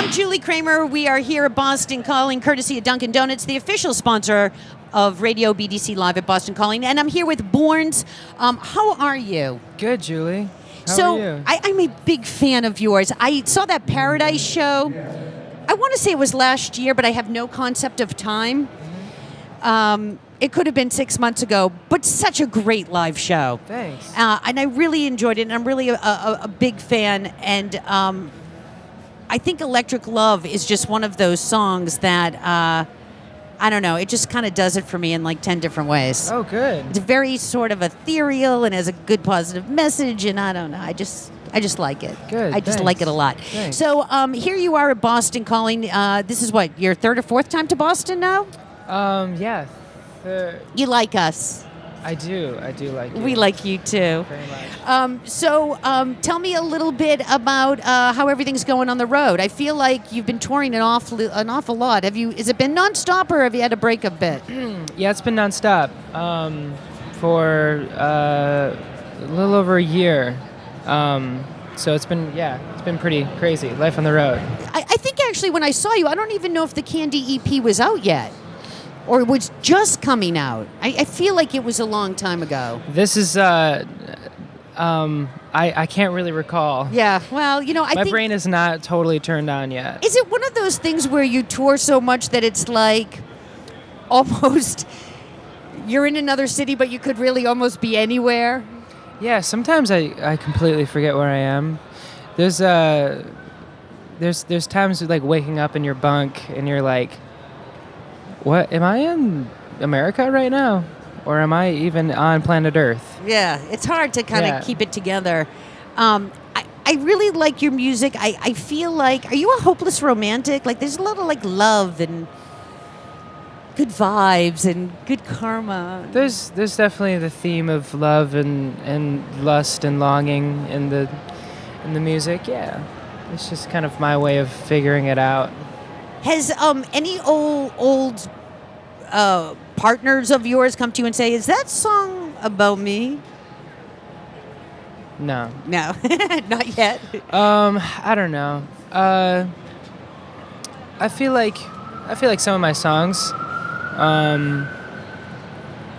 I'm Julie Kramer. We are here at Bøstøn Calling, courtesy of Dunkin' Donuts, the official sponsor of RadioBDC Live at Bøstøn Calling. And I'm here with BØRNS. How are you? Good, Julie. How are you? I'm a big fan of yours. I saw that Paradise show. I want to say it was last year, but I have no concept of time. It could have been 6 months ago, but such a great live show. Thanks. And I really enjoyed it, and I'm really a big fan. And I think Electric Love is just one of those songs that, I don't know, it just kind of does it for me in like 10 different ways. Oh, good. It's very sort of ethereal and has a good positive message, and I don't know, I just like it. Good. I just like it a lot. Thanks. So here you are at Bøstøn Calling. This is what, your third or fourth time to Boston now? Yeah. You like us. I do like you. We like you too. Very much. So tell me a little bit about how everything's going on the road. I feel like you've been touring an awful lot. Has it been nonstop, or have you had a break a bit? Yeah, it's been nonstop for a little over a year. So it's been pretty crazy. Life on the road. I think actually when I saw you, I don't even know if the Candy EP was out yet, or it was just coming out. I feel like it was a long time ago. This is I can't really recall. Yeah, well, I My think... brain is not totally turned on yet. Is it one of those things where you tour so much that it's like almost you're in another city, but you could really almost be anywhere? Yeah, sometimes I completely forget where I am. There's times like waking up in your bunk and you're like, what, am I in America right now? Or am I even on planet Earth? Yeah, it's hard to kind of keep it together. I really like your music. I feel like, are you a hopeless romantic? Like there's a lot of like love and good vibes and good karma. There's definitely the theme of love and lust and longing in the music. Yeah, it's just kind of my way of figuring it out. Has any old partners of yours come to you and say, "Is that song about me?" No, not yet. I don't know. I feel like some of my songs. Some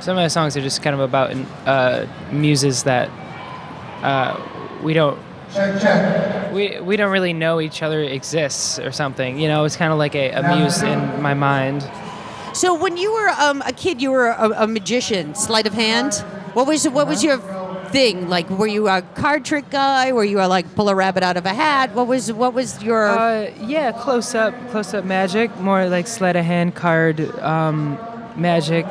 of my songs are just kind of about muses that we don't really know each other exists or something. It's kind of like a muse in my mind. So when you were a kid, you were a magician, sleight of hand. What was your thing? Like, were you a card trick guy? Were you like pull a rabbit out of a hat? What was your? Yeah, close up magic, more like sleight of hand card magic.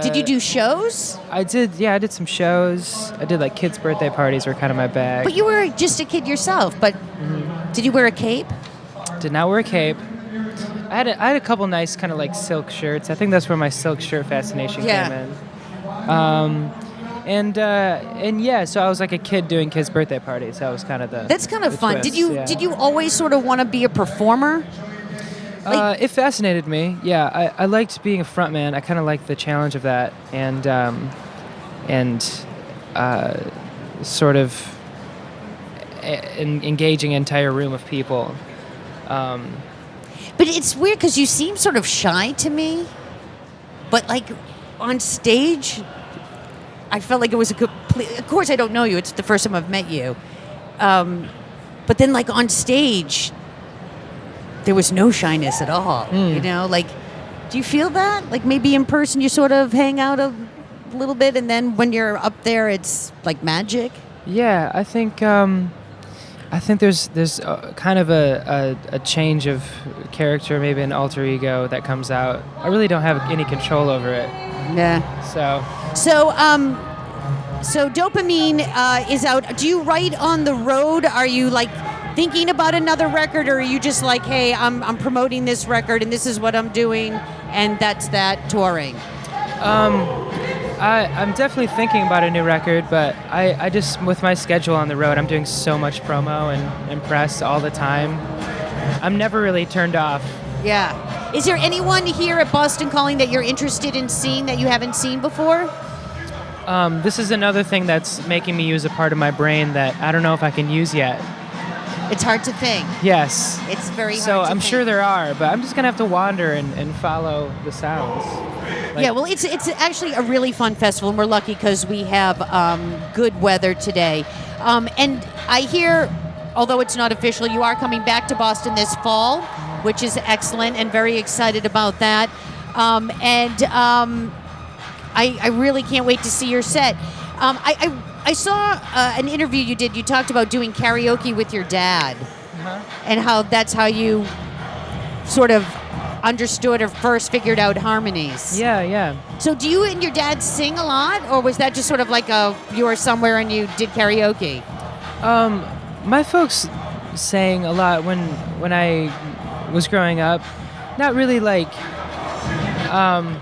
Did you do shows? I did. Yeah, I did some shows. I did like kids' birthday parties were kind of my bag. But you were just a kid yourself. But did you wear a cape? Did not wear a cape. I had a couple nice kind of like silk shirts. I think that's where my silk shirt fascination came in. And yeah, so I was like a kid doing kids' birthday parties. That was kind of That's kind of fun. Twist, Did you always sort of want to be a performer? It fascinated me. Yeah, I liked being a front man. I kind of liked the challenge of that, and sort of engaging an entire room of people. But it's weird because you seem sort of shy to me, but like on stage, I felt like it was a complete... Of course, I don't know you. It's the first time I've met you. But then like on stage, there was no shyness at all. Like, do you feel that? Like maybe in person you sort of hang out a little bit, and then when you're up there, it's like magic? Yeah, I think there's kind of a change of character, maybe an alter ego that comes out. I really don't have any control over it. Yeah. So Dopamine is out. Do you write on the road? Are you like thinking about another record, or are you just like, hey, I'm promoting this record and this is what I'm doing, and that's that, touring? I'm definitely thinking about a new record, but I just, with my schedule on the road, I'm doing so much promo and press all the time. I'm never really turned off. Yeah. Is there anyone here at Bøstøn Calling that you're interested in seeing that you haven't seen before? This is another thing that's making me use a part of my brain that I don't know if I can use yet. It's hard to think. Yes. It's very hard So to I'm think. sure there are, but I'm just gonna have to wander and follow the sounds. Yeah, well, it's actually a really fun festival, and we're lucky because we have good weather today. And I hear, although it's not official, you are coming back to Boston this fall, which is excellent, and very excited about that. I really can't wait to see your set. I saw an interview you did. You talked about doing karaoke with your dad, and how that's how you sort of understood or first figured out harmonies. Yeah. So do you and your dad sing a lot, or was that just sort of like you were somewhere and you did karaoke? My folks sang a lot when I was growing up. Not really like,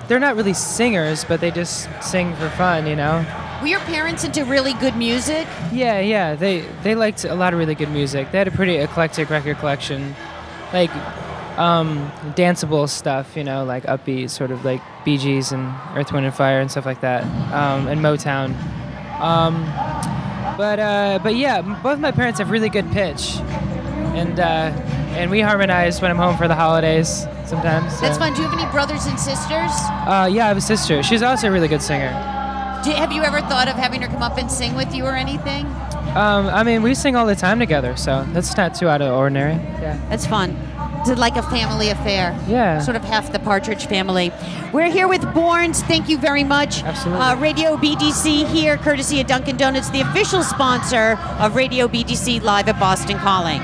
they're not really singers, but they just sing for fun, you know? Were your parents into really good music? Yeah. They liked a lot of really good music. They had a pretty eclectic record collection. Like, danceable stuff, you know, like upbeat, sort of like Bee Gees and Earth, Wind & Fire and stuff like that, and Motown. But yeah, both my parents have really good pitch, and we harmonize when I'm home for the holidays sometimes. So. That's fun. Do you have any brothers and sisters? Yeah, I have a sister. She's also a really good singer. Have you ever thought of having her come up and sing with you or anything? I mean, we sing all the time together, so that's not too out of the ordinary. Yeah. That's fun. It's like a family affair. Yeah. Sort of half the Partridge Family. We're here with BØRNS. Thank you very much. Absolutely. Radio BDC here, courtesy of Dunkin' Donuts, the official sponsor of Radio BDC Live at Bøstøn Calling.